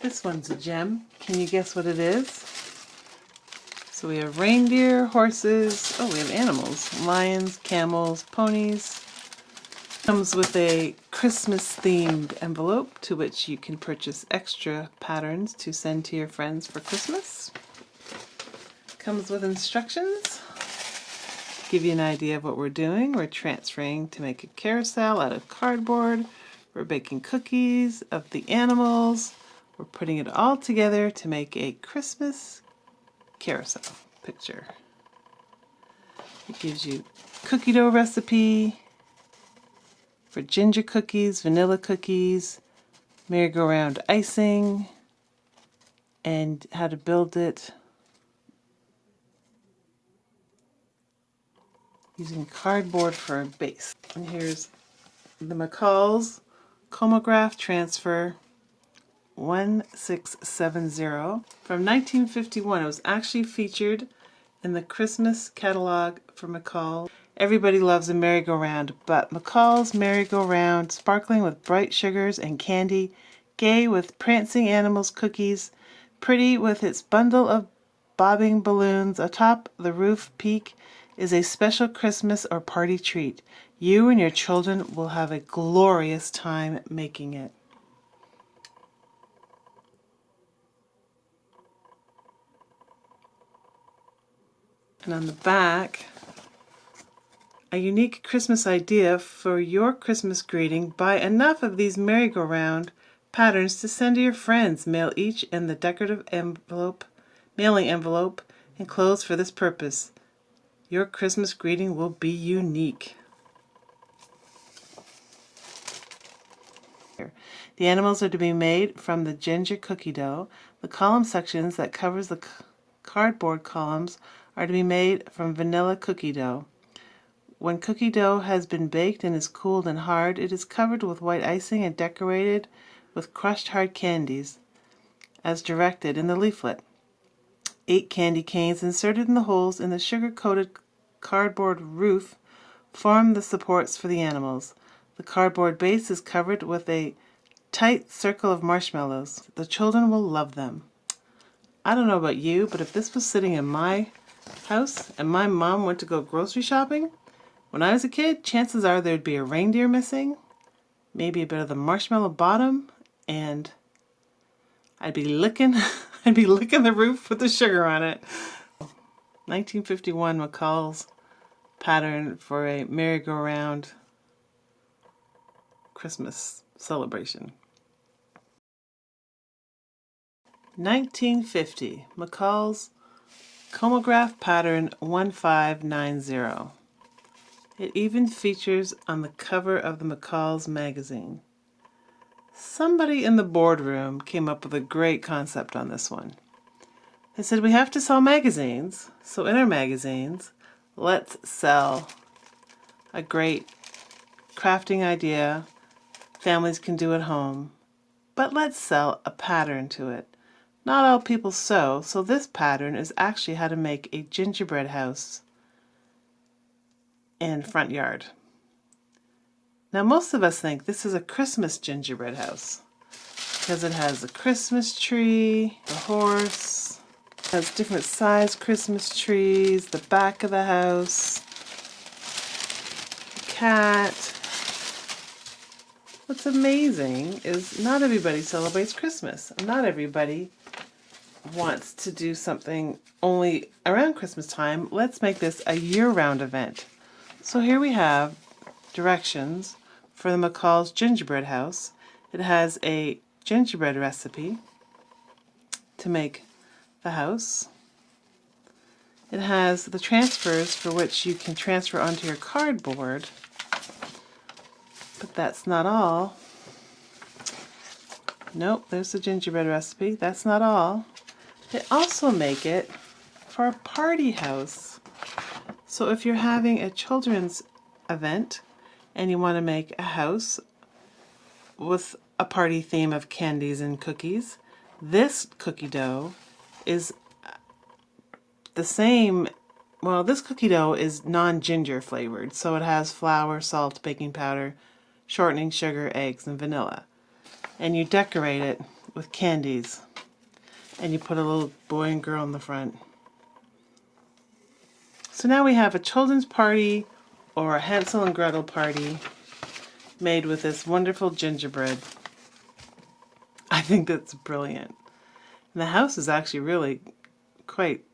This one's a gem. Can you guess what it is? So we have reindeer, horses, oh, we have animals, lions, camels, ponies. Comes with a Christmas-themed envelope to which you can purchase extra patterns to send to your friends for Christmas. Comes with instructions. Give you an idea of what we're doing. We're transferring to make a carousel out of cardboard. We're baking cookies of the animals. We're putting it all together to make a Christmas carousel picture. It gives you cookie dough recipe for ginger cookies, vanilla cookies, merry-go-round icing, and how to build it using cardboard for a base. And here's the McCall's Chomograph Transfer 1670 from 1951. It was actually featured in the Christmas catalog for McCall. Everybody loves a merry-go-round, but McCall's merry-go-round, sparkling with bright sugars and candy, gay with prancing animals' cookies, pretty with its bundle of bobbing balloons atop the roof peak, is a special Christmas or party treat. You and your children will have a glorious time making it. And on the back, a unique Christmas idea for your Christmas greeting. Buy enough of these merry-go-round patterns to send to your friends. Mail each in the decorative mailing envelope enclosed for this purpose. Your Christmas greeting will be unique. The animals are to be made from the ginger cookie dough. The column sections that covers the cardboard columns are to be made from vanilla cookie dough. When cookie dough has been baked and is cooled and hard, it is covered with white icing and decorated with crushed hard candies, as directed in the leaflet. 8 candy canes inserted in the holes in the sugar-coated cardboard roof form the supports for the animals. The cardboard base is covered with a tight circle of marshmallows. The children will love them. I don't know about you, but if this was sitting in my house and my mom went to go grocery shopping, when I was a kid, chances are there'd be a reindeer missing, maybe a bit of the marshmallow bottom, and I'd be licking the roof with the sugar on it. 1951 McCall's pattern for a merry-go-round Christmas celebration. 1950 McCall's Chomograph pattern 1590. It even features on the cover of the McCall's magazine. Somebody in the boardroom came up with a great concept on this one. They said, we have to sell magazines, so in our magazines, let's sell a great crafting idea families can do at home, but let's sell a pattern to it. Not all people sew, so this pattern is actually how to make a gingerbread house and front yard. Now most of us think this is a Christmas gingerbread house because it has a Christmas tree, a horse, it has different size Christmas trees, the back of the house, a cat. What's amazing is not everybody celebrates Christmas. Not everybody wants to do something only around Christmas time. Let's make this a year-round event. So here we have directions for the McCall's gingerbread house. It has a gingerbread recipe to make the house. It has the transfers for which you can transfer onto your cardboard. But that's not all. Nope, there's the gingerbread recipe. That's not all. They also make it for a party house. So if you're having a children's event and you want to make a house with a party theme of candies and cookies, this cookie dough is the same. Well, this cookie dough is non-ginger flavored, so it has flour, salt, baking powder, shortening, sugar, eggs, and vanilla. And you decorate it with candies. And you put a little boy and girl in the front. So now we have a children's party or a Hansel and Gretel party made with this wonderful gingerbread. I think that's brilliant. And the house is actually really quite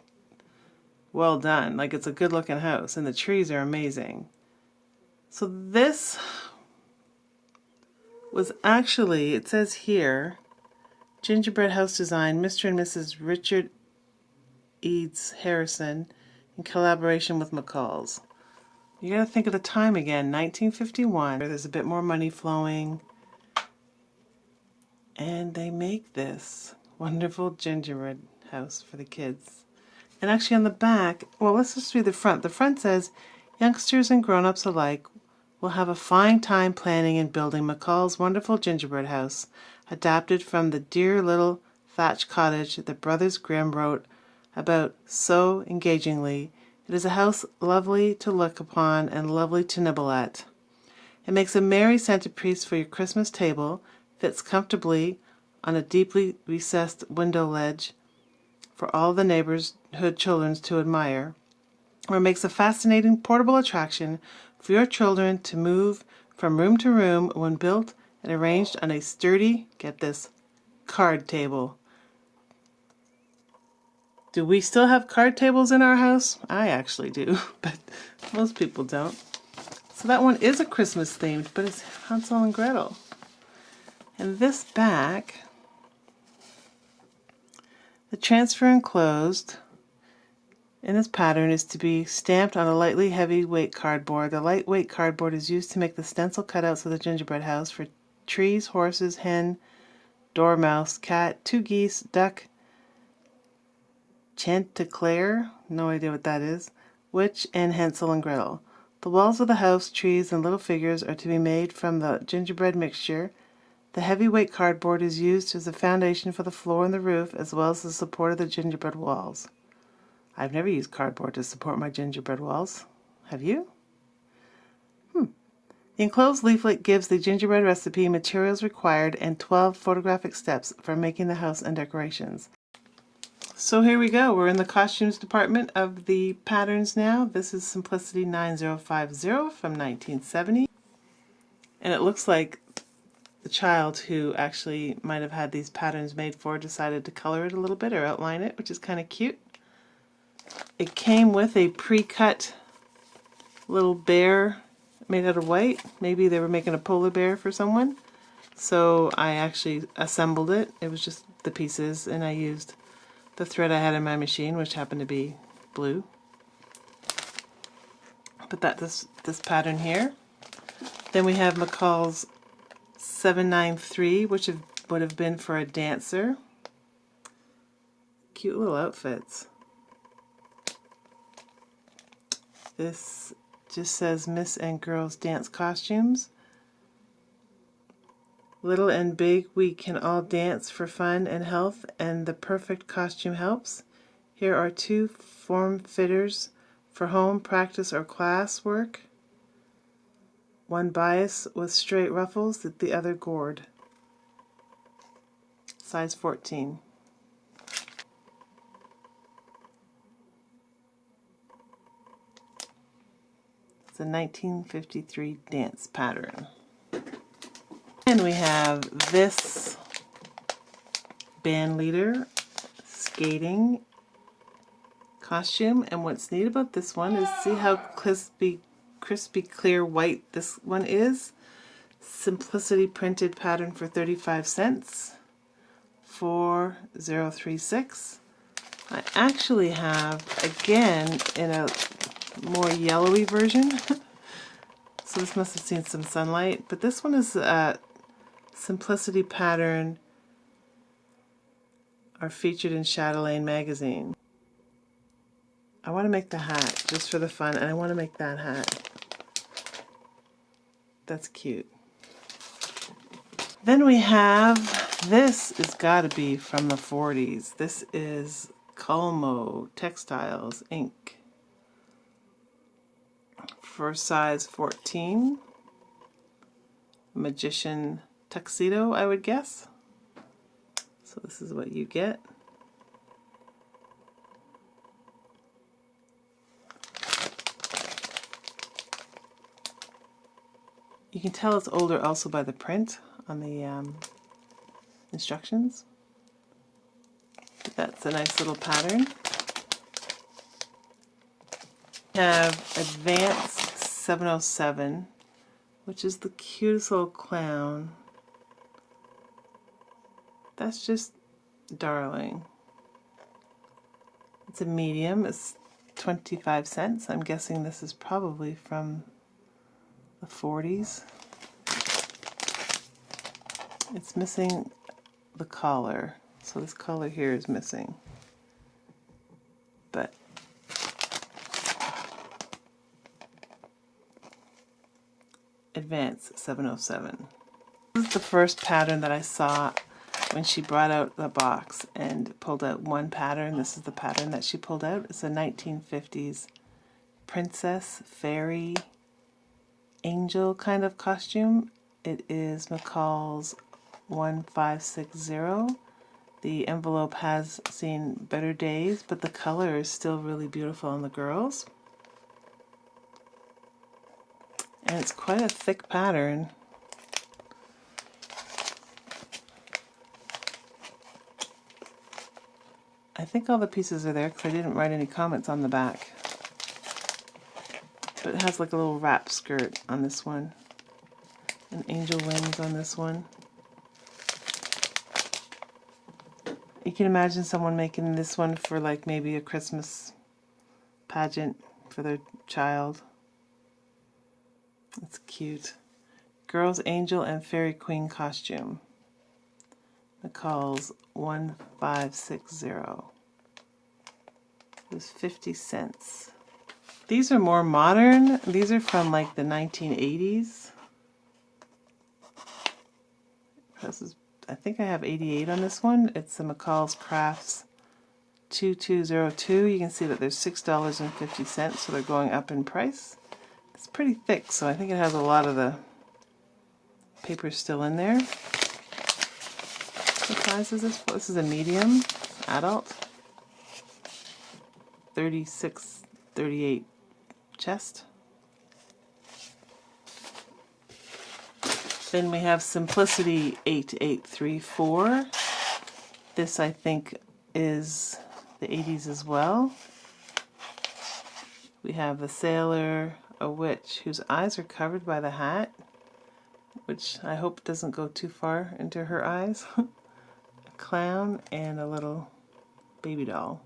well done. Like, it's a good looking house and the trees are amazing. So this was actually, it says here, gingerbread house design, Mr. and Mrs. Richard Eads Harrison in collaboration with McCall's. You gotta think of the time again, 1951. There's a bit more money flowing. And they make this wonderful gingerbread house for the kids. And actually on the back, well, let's just read the front. The front says, youngsters and grown-ups alike will have a fine time planning and building McCall's wonderful gingerbread house, adapted from the dear little thatched cottage that Brothers Grimm wrote about so engagingly. It is a house lovely to look upon and lovely to nibble at. It makes a merry centerpiece for your Christmas table, fits comfortably on a deeply recessed window ledge for all the neighborhood children to admire, or makes a fascinating portable attraction for your children to move from room to room when built and arranged on a sturdy, get this, card table. Do we still have card tables in our house? I actually do, but most people don't. So that one is a Christmas themed, but it's Hansel and Gretel. And this back, the transfer enclosed in this pattern is to be stamped on a lightly heavyweight cardboard. The lightweight cardboard is used to make the stencil cutouts of the gingerbread house for trees, horses, hen, dormouse, cat, 2 geese, duck, chanticleer, no idea what that is, witch, and Hansel and Gretel. The walls of the house, trees, and little figures are to be made from the gingerbread mixture. The heavyweight cardboard is used as a foundation for the floor and the roof, as well as the support of the gingerbread walls. I've never used cardboard to support my gingerbread walls. Have you? The enclosed leaflet gives the gingerbread recipe, materials required, and 12 photographic steps for making the house and decorations. So here we go. We're in the costumes department of the patterns now. This is Simplicity 9050 from 1970. And it looks like the child who actually might have had these patterns made for decided to color it a little bit or outline it, which is kind of cute. It came with a pre-cut little bear made out of white. Maybe they were making a polar bear for someone. So I actually assembled it. It was just the pieces, and I used the thread I had in my machine, which happened to be blue. Put that this pattern here. Then we have McCall's 793, which would have been for a dancer. Cute little outfits. This just says Miss and Girls Dance Costumes. Little and big, we can all dance for fun and health, and the perfect costume helps. Here are 2 form fitters for home practice or class work. One bias with straight ruffles, the other gored. Size 14. It's a 1953 dance pattern. And we have this band leader skating costume. And what's neat about this one is see how crispy clear white this one is. Simplicity printed pattern for 35 cents. 4036. I actually have, again, in a more yellowy version. So this must have seen some sunlight. But this one is a Simplicity pattern are featured in Chatelaine magazine. I want to make the hat just for the fun, and I want to make that hat. That's cute. Then we have, this has got to be from the 40s. This is Colmo Textiles Inc. For size 14. Magician tuxedo, I would guess. So this is what you get. You can tell it's older also by the print on the instructions. But that's a nice little pattern. We have Advanced 707, which is the cutest little clown. That's just darling. It's a medium. It's 25 cents. I'm guessing this is probably from the 40s. It's missing the collar. So this collar here is missing. But Advanced 707. This is the first pattern that I saw when she brought out the box and pulled out one pattern. This is the pattern that she pulled out. It's a 1950s princess, fairy, angel kind of costume. It is McCall's 1560. The envelope has seen better days, but the color is still really beautiful on the girls. And it's quite a thick pattern. I think all the pieces are there because I didn't write any comments on the back. But it has like a little wrap skirt on this one. And angel wings on this one. You can imagine someone making this one for like maybe a Christmas pageant for their child. It's cute. Girl's Angel and Fairy Queen costume. McCall's 1560. It was 50 cents. These are more modern. These are from like the 1980s. This is, I think I have 88 on this one. It's the McCall's Crafts 2202. You can see that there's $6.50, so they're going up in price. It's pretty thick, so I think it has a lot of the paper still in there. What size is this? This is a medium, adult. 36, 38 chest. Then we have Simplicity 8834. This I think is the 80s as well. We have the sailor, a witch whose eyes are covered by the hat, which I hope doesn't go too far into her eyes. A clown and a little baby doll.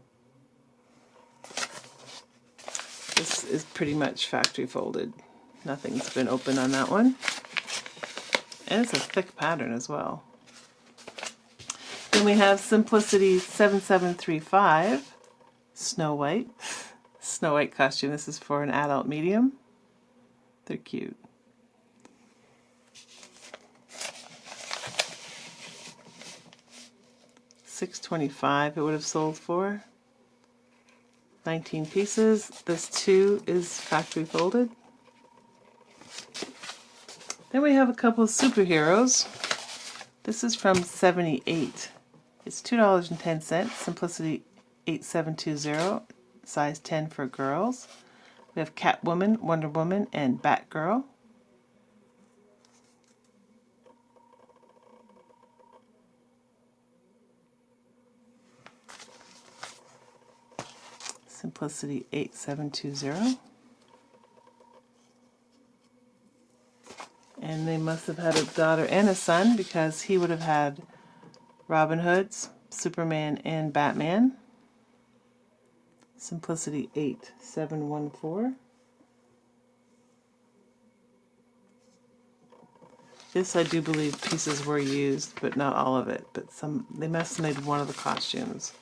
This is pretty much factory folded. Nothing's been opened on that one. And it's a thick pattern as well. Then we have Simplicity 7735, Snow White. Snow White costume. This is for an adult medium. They're cute. $6.25 it would have sold for. 19 pieces. This too is factory folded. Then we have a couple of superheroes. This is from 78. It's $2.10. Simplicity 8720. Size 10 for girls. We have Catwoman, Wonder Woman, and Batgirl. Simplicity 8720. And they must have had a daughter and a son because he would have had Robin Hood's, Superman, and Batman. Simplicity 8714. This I do believe pieces were used, but not all of it. But some, they must have made one of the costumes.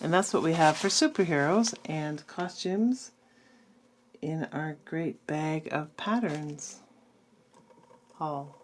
And that's what we have for superheroes and costumes in our great bag of patterns haul.